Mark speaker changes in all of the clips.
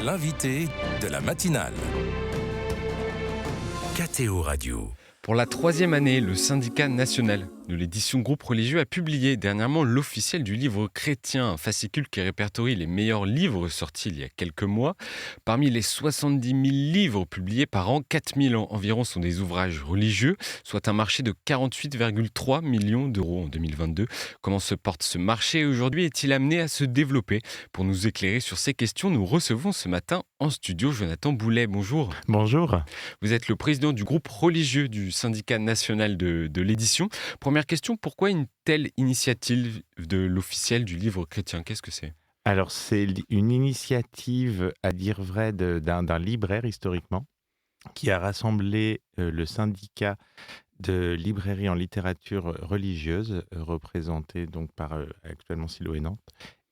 Speaker 1: L'invité de la matinale. KTO Radio.
Speaker 2: Pour la 3e année, le syndicat national de l'édition Groupe Religieux a publié dernièrement l'officiel du livre chrétien, un fascicule qui répertorie les meilleurs livres sortis il y a quelques mois. Parmi les 70 000 livres publiés par an, 4 000 environ sont des ouvrages religieux, soit un marché de 48,3 millions d'euros en 2022. Comment se porte ce marché aujourd'hui? Est-il amené à se développer? Pour nous éclairer sur ces questions, nous recevons ce matin en studio Jonathan Boulet. Bonjour.
Speaker 3: Bonjour.
Speaker 2: Vous êtes le président du groupe religieux du syndicat national de l'édition. Première question, pourquoi une telle initiative de l'officiel du livre chrétien? Qu'est-ce que c'est?
Speaker 3: Alors, c'est une initiative, à dire vrai, d'un libraire historiquement, qui a rassemblé le syndicat de librairies en littérature religieuse, représenté donc par actuellement Silo et Nantes,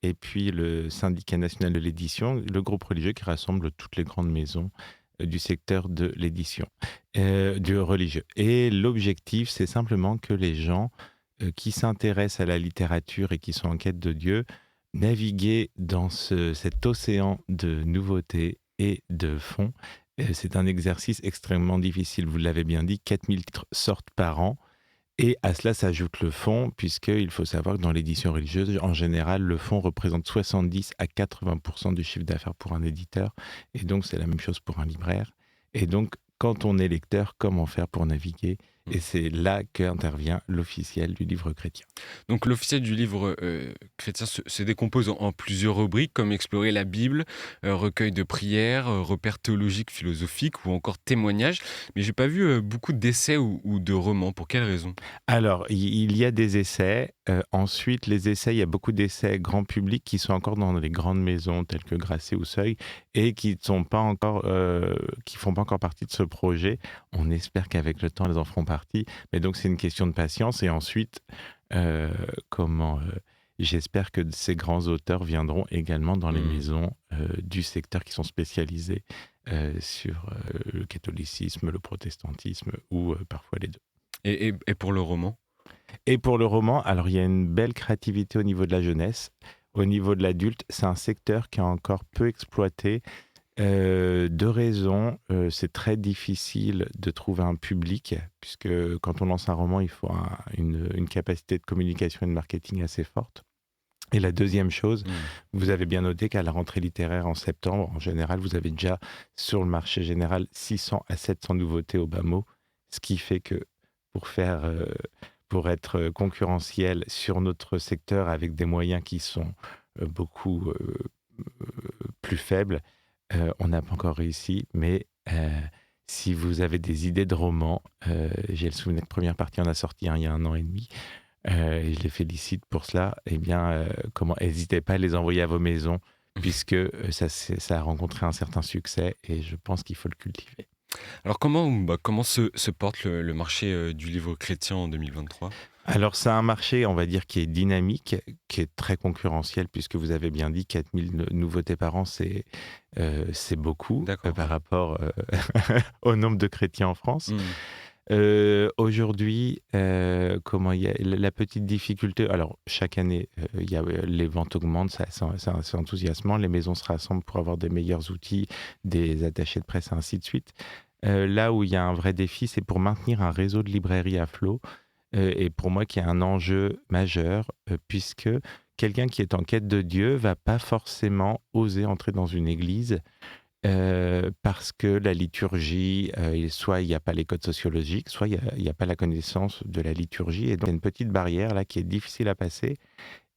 Speaker 3: et puis le syndicat national de l'édition, le groupe religieux qui rassemble toutes les grandes maisons du secteur de l'édition, du religieux. Et l'objectif, c'est simplement que les gens qui s'intéressent à la littérature et qui sont en quête de Dieu, naviguer dans cet océan de nouveautés et de fonds. C'est un exercice extrêmement difficile, vous l'avez bien dit, 4000 titres sortent par an. Et à cela s'ajoute le fonds, puisqu'il faut savoir que dans l'édition religieuse, en général, le fonds représente 70 à 80% du chiffre d'affaires pour un éditeur. Et donc, c'est la même chose pour un libraire. Et donc, quand on est lecteur, comment faire pour naviguer? Et c'est là qu'intervient l'officiel du livre chrétien.
Speaker 2: Donc l'officiel du livre chrétien se décompose en plusieurs rubriques, comme explorer la Bible, recueil de prières, repères théologiques, philosophiques ou encore témoignages. Mais j'ai pas vu beaucoup d'essais ou de romans. Pour quelles raisons?
Speaker 3: Alors, il y a des essais. Ensuite, les essais, il y a beaucoup d'essais grand public qui sont encore dans les grandes maisons telles que Grasset ou Seuil et qui font pas encore partie de ce projet. On espère qu'avec le temps, elles en feront partie. Mais donc, c'est une question de patience. Et ensuite, j'espère que ces grands auteurs viendront également dans les maisons du secteur qui sont spécialisées sur le catholicisme, le protestantisme ou parfois les deux.
Speaker 2: Et pour le roman?
Speaker 3: Et pour le roman, alors il y a une belle créativité au niveau de la jeunesse. Au niveau de l'adulte, c'est un secteur qui est encore peu exploité. Deux raisons. C'est très difficile de trouver un public, puisque quand on lance un roman, il faut une capacité de communication et de marketing assez forte. Et la deuxième chose, vous avez bien noté qu'à la rentrée littéraire en septembre, en général, vous avez déjà sur le marché général 600 à 700 nouveautés au bas mot, ce qui fait que pour être concurrentiel sur notre secteur avec des moyens qui sont beaucoup plus faibles, on n'a pas encore réussi, mais si vous avez des idées de romans, j'ai le souvenir que première partie en a sorti il y a 1 an et demi, et je les félicite pour cela, n'hésitez pas à les envoyer à vos maisons, puisque ça a rencontré un certain succès, et je pense qu'il faut le cultiver.
Speaker 2: Alors comment se porte le marché du livre chrétien en 2023?
Speaker 3: Alors, c'est un marché, on va dire, qui est dynamique, qui est très concurrentiel, puisque vous avez bien dit 4000 nouveautés par an, c'est beaucoup par rapport au nombre de chrétiens en France. Aujourd'hui, il y a la petite difficulté. Alors, chaque année, les ventes augmentent, c'est assez enthousiasmant. Les maisons se rassemblent pour avoir des meilleurs outils, des attachés de presse, et ainsi de suite. Là où il y a un vrai défi, c'est pour maintenir un réseau de librairies à flot. Et pour moi, qui est un enjeu majeur, puisque quelqu'un qui est en quête de Dieu va pas forcément oser entrer dans une église parce que la liturgie, soit il n'y a pas les codes sociologiques, soit il n'y a pas la connaissance de la liturgie. Et donc, il y a une petite barrière là qui est difficile à passer.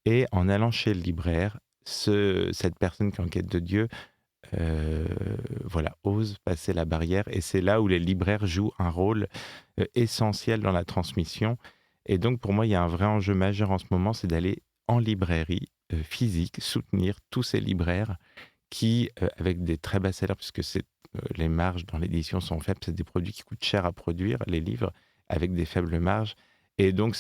Speaker 3: Et en allant chez le libraire, cette personne qui est en quête de Dieu, ose passer la barrière. Et c'est là où les libraires jouent un rôle essentiel dans la transmission. Et donc, pour moi, il y a un vrai enjeu majeur en ce moment, c'est d'aller en librairie physique, soutenir tous ces libraires qui, avec des très bas salaires, puisque les marges dans l'édition sont faibles, c'est des produits qui coûtent cher à produire, les livres, avec des faibles marges. Et donc,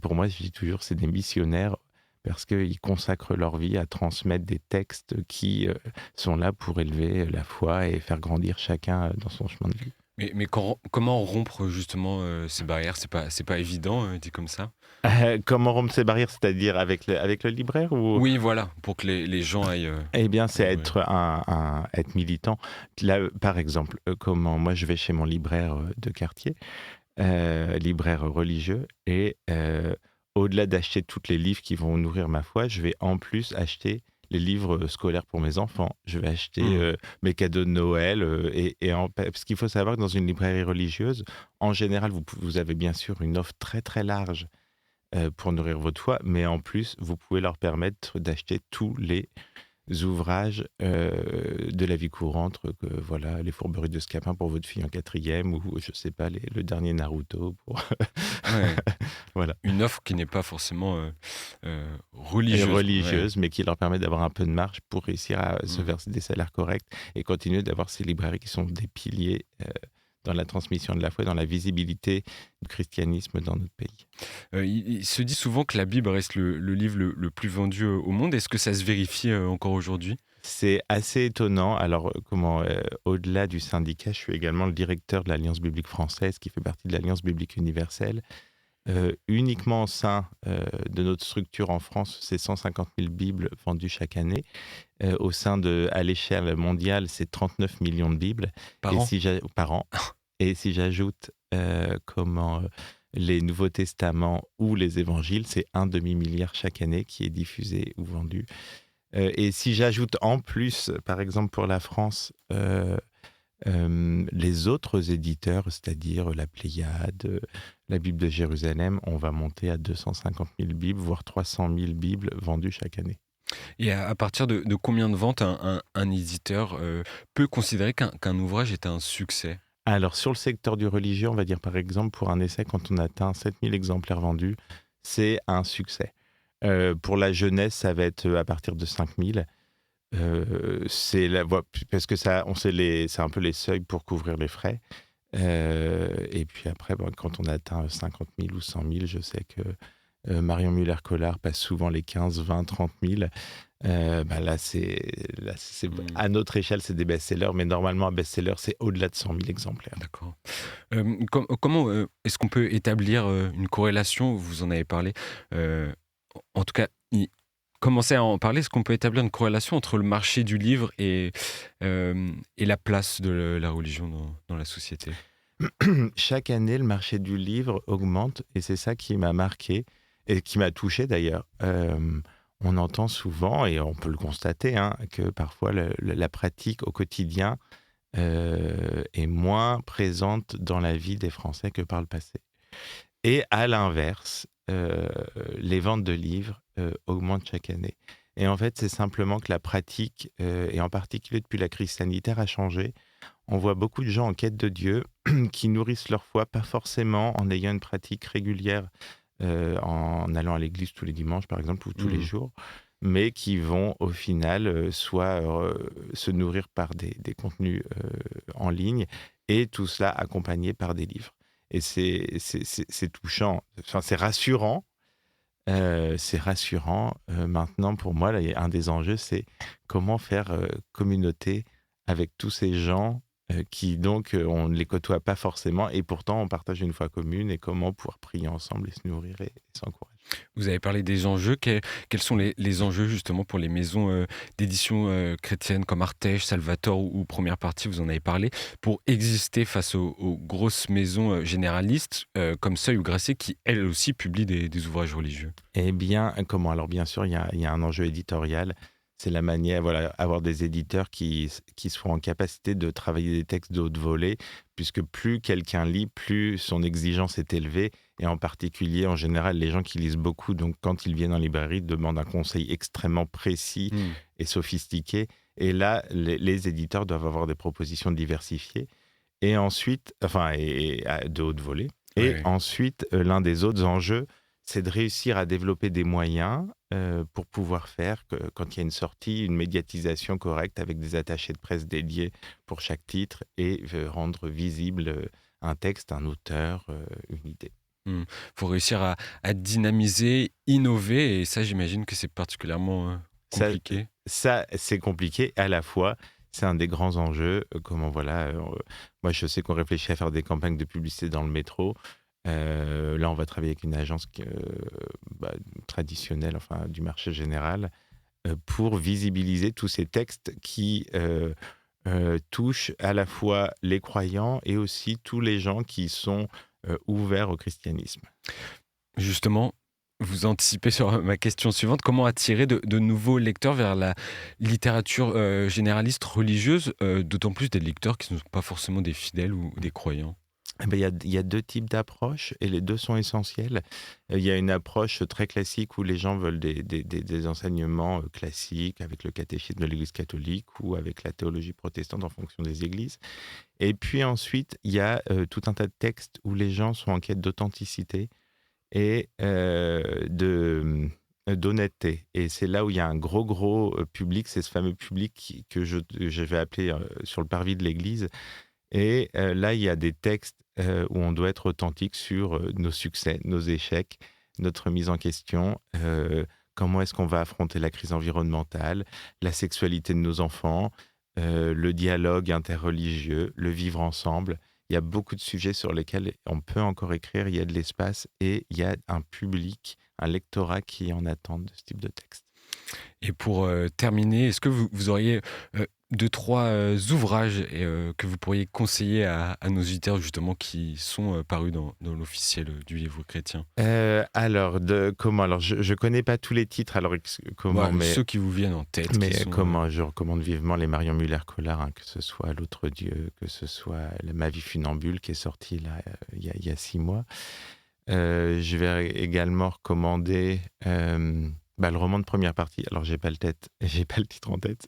Speaker 3: pour moi, je dis toujours, c'est des missionnaires, parce qu'ils consacrent leur vie à transmettre des textes qui sont là pour élever la foi et faire grandir chacun dans son chemin de vie.
Speaker 2: Mais comment rompre justement ces barrières? C'est pas évident, dit comme ça.
Speaker 3: Comment rompre ces barrières, c'est-à-dire avec le libraire ou?
Speaker 2: Oui, voilà, pour que les gens aillent
Speaker 3: Eh bien, c'est
Speaker 2: librairie.
Speaker 3: être militant. Là, par exemple, comment moi je vais chez mon libraire de quartier, libraire religieux, et au-delà d'acheter tous les livres qui vont nourrir ma foi, je vais en plus acheter les livres scolaires pour mes enfants. Je vais acheter
Speaker 2: Mmh.
Speaker 3: mes cadeaux de Noël parce qu'il faut savoir que dans une librairie religieuse, en général, vous avez bien sûr une offre très très large pour nourrir votre foi, mais en plus, vous pouvez leur permettre d'acheter tous les ouvrages de la vie courante, que voilà, les fourberies de Scapin pour votre fille en quatrième, ou je sais pas, le dernier Naruto pour
Speaker 2: Ouais,
Speaker 3: voilà,
Speaker 2: une offre qui n'est pas forcément,
Speaker 3: et
Speaker 2: religieuse. Ouais.
Speaker 3: religieuse, mais qui leur permet d'avoir un peu de marge pour réussir à se
Speaker 2: Mmh.
Speaker 3: verser des salaires corrects et continuer d'avoir ces librairies qui sont des piliers dans la transmission de la foi, dans la visibilité du christianisme dans notre pays.
Speaker 2: Il se dit souvent que la Bible reste le livre le plus vendu, au monde. Est-ce que ça se vérifie, encore aujourd'hui?
Speaker 3: C'est assez étonnant. Alors, au-delà du syndicat, je suis également le directeur de l'Alliance biblique française, qui fait partie de l'Alliance biblique universelle. Uniquement au sein de notre structure en France, c'est 150 000 Bibles vendues chaque année. À l'échelle mondiale, c'est 39 millions de Bibles
Speaker 2: Par an?
Speaker 3: par an. Et si j'ajoute les Nouveaux Testaments ou les Évangiles, c'est un demi-milliard chaque année qui est diffusé ou vendu. Et si j'ajoute en plus, par exemple pour la France, les autres éditeurs, c'est-à-dire la Pléiade, la Bible de Jérusalem, on va monter à 250 000 Bibles, voire 300 000 Bibles vendues chaque année.
Speaker 2: Et à partir de combien de ventes un éditeur, peut considérer qu'un ouvrage est un succès?
Speaker 3: Alors sur le secteur du religieux, on va dire par exemple pour un essai, quand on atteint 7000 exemplaires vendus, c'est un succès. Pour la jeunesse, ça va être à partir de 5000. C'est la voie, parce que ça, on sait c'est un peu les seuils pour couvrir les frais. Et puis après, quand on atteint 50 000 ou 100 000, je sais que Marion Muller-Collard passe souvent les 15, 20, 30 000.
Speaker 2: Mmh,
Speaker 3: À notre échelle, c'est des best-sellers, mais normalement, un best-seller, c'est au-delà de 100 000 exemplaires.
Speaker 2: d'accord. Comment, est-ce qu'on peut établir, une corrélation? Vous en avez parlé, en tout cas, commencer à en parler. Est-ce qu'on peut établir une corrélation entre le marché du livre et la place de la religion dans la société?
Speaker 3: Chaque année, le marché du livre augmente et c'est ça qui m'a marqué et qui m'a touché d'ailleurs. On entend souvent, et on peut le constater, hein, que parfois la pratique au quotidien est moins présente dans la vie des Français que par le passé. Et à l'inverse, les ventes de livres augmentent chaque année. Et en fait, c'est simplement que la pratique, et en particulier depuis la crise sanitaire, a changé. On voit beaucoup de gens en quête de Dieu qui nourrissent leur foi, pas forcément en ayant une pratique régulière, en allant à l'église tous les dimanches, par exemple, ou tous les
Speaker 2: Mmh.
Speaker 3: jours, mais qui vont au final soit se nourrir par des contenus en ligne, et tout cela accompagné par des livres. Et c'est touchant, enfin, c'est rassurant. Maintenant, pour moi, là, un des enjeux, c'est comment faire communauté avec tous ces gens qui, donc, on ne les côtoie pas forcément, et pourtant, on partage une foi commune, et comment pouvoir prier ensemble et se nourrir et s'encourager.
Speaker 2: Vous avez parlé des enjeux. Quels sont les enjeux justement pour les maisons d'édition chrétiennes comme Artege, Salvator ou Première Partie, vous en avez parlé, pour exister face aux grosses maisons généralistes comme Seuil ou Grasset qui, elles aussi, publient des ouvrages religieux?
Speaker 3: Eh bien, comment? Alors, bien sûr, il y a un enjeu éditorial. C'est la manière, voilà, avoir des éditeurs qui seront en capacité de travailler des textes de haute volée, puisque plus quelqu'un lit, plus son exigence est élevée. Et en particulier, en général, les gens qui lisent beaucoup, donc quand ils viennent en librairie, demandent un conseil extrêmement précis
Speaker 2: Hmm.
Speaker 3: et sophistiqué. Et là, les éditeurs doivent avoir des propositions diversifiées. Et ensuite, enfin, de haute volée.
Speaker 2: Ouais,
Speaker 3: Et
Speaker 2: ouais.
Speaker 3: ensuite, l'un des autres enjeux, c'est de réussir à développer des moyens pour pouvoir faire, quand il y a une sortie, une médiatisation correcte avec des attachés de presse dédiés pour chaque titre, et rendre visible un texte, un auteur, une idée.
Speaker 2: Hmm. Faut réussir à dynamiser, innover, et ça, j'imagine que c'est particulièrement
Speaker 3: Ça,
Speaker 2: compliqué.
Speaker 3: ça, c'est compliqué. À la fois, C'est un des grands enjeux. Comment voilà, moi je sais qu'on réfléchit à faire des campagnes de publicité dans le métro. Là, on va travailler avec une agence traditionnelle, enfin du marché général, pour visibiliser tous ces textes qui touchent à la fois les croyants et aussi tous les gens qui sont ouverts au christianisme.
Speaker 2: Justement, vous anticipez sur ma question suivante. Comment attirer de nouveaux lecteurs vers la littérature généraliste religieuse, d'autant plus des lecteurs qui ne sont pas forcément des fidèles ou des croyants?
Speaker 3: Eh ben, il y a 2 types d'approches et les 2 sont essentiels. Il y a une approche très classique où les gens veulent des enseignements classiques avec le catéchisme de l'Église catholique ou avec la théologie protestante en fonction des églises. Et puis ensuite, il y a tout un tas de textes où les gens sont en quête d'authenticité et d'honnêteté. Et c'est là où il y a un gros public, c'est ce fameux public que je vais appeler sur le parvis de l'Église. Et là, il y a des textes où on doit être authentique sur nos succès, nos échecs, notre mise en question, comment est-ce qu'on va affronter la crise environnementale, la sexualité de nos enfants, le dialogue interreligieux, le vivre ensemble. Il y a beaucoup de sujets sur lesquels on peut encore écrire, il y a de l'espace et il y a un public, un lectorat qui est en attente de ce type de texte.
Speaker 2: Et pour terminer, est-ce que vous auriez 2-3 ouvrages que vous pourriez conseiller à nos auditeurs justement qui sont parus dans l'officiel du livre chrétien?
Speaker 3: Alors, je connais pas tous les titres, alors comment,
Speaker 2: Ouais, ceux qui vous viennent en tête.
Speaker 3: mais
Speaker 2: qui sont,
Speaker 3: comment je recommande vivement les Marion Muller-Collard, hein, que ce soit L'autre Dieu, que ce soit Ma vie funambule qui est sortie là il y a 6 mois. Je vais également recommander le roman de première partie. Alors j'ai pas le titre en tête,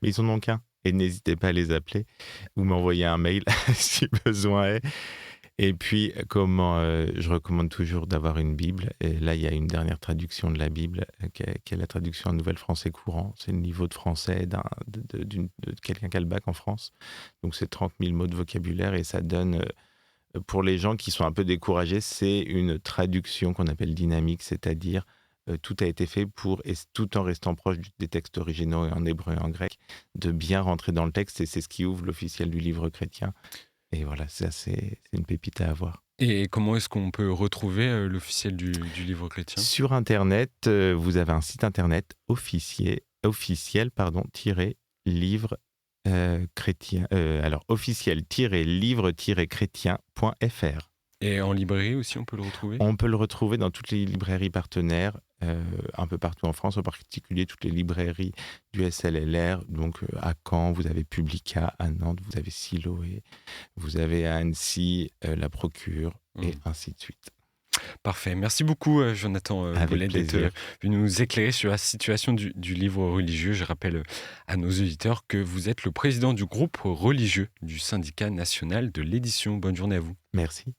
Speaker 3: mais ils sont donc un. Et n'hésitez pas à les appeler ou m'envoyer un mail si besoin est. Et puis je recommande toujours d'avoir une Bible. Et là il y a une dernière traduction de la Bible qui est la traduction en Nouvelle Français courant. C'est le niveau de français de quelqu'un qui a le bac en France. Donc c'est 30 000 mots de vocabulaire et ça donne. Pour les gens qui sont un peu découragés, c'est une traduction qu'on appelle dynamique, c'est-à-dire tout a été fait pour, et tout en restant proche des textes originaux en hébreu et en grec, de bien rentrer dans le texte, et c'est ce qui ouvre l'officiel du livre chrétien. Et voilà, ça c'est une pépite à avoir.
Speaker 2: Et comment est-ce qu'on peut retrouver l'officiel du livre chrétien?
Speaker 3: Sur Internet, vous avez un site Internet officiel, livre chrétien, alors officiel-livre-chrétien.fr.
Speaker 2: Et en librairie aussi, on peut le retrouver?
Speaker 3: On peut le retrouver dans toutes les librairies partenaires, un peu partout en France, en particulier toutes les librairies du SLLR. Donc à Caen, vous avez Publica, à Nantes, vous avez Siloé, vous avez à Annecy, La Procure, et ainsi de suite.
Speaker 2: Parfait. Merci beaucoup, Jonathan Bollet, d'être venu nous éclairer sur la situation du livre religieux. Je rappelle à nos auditeurs que vous êtes le président du groupe religieux du syndicat national de l'édition. Bonne journée à vous.
Speaker 3: Merci.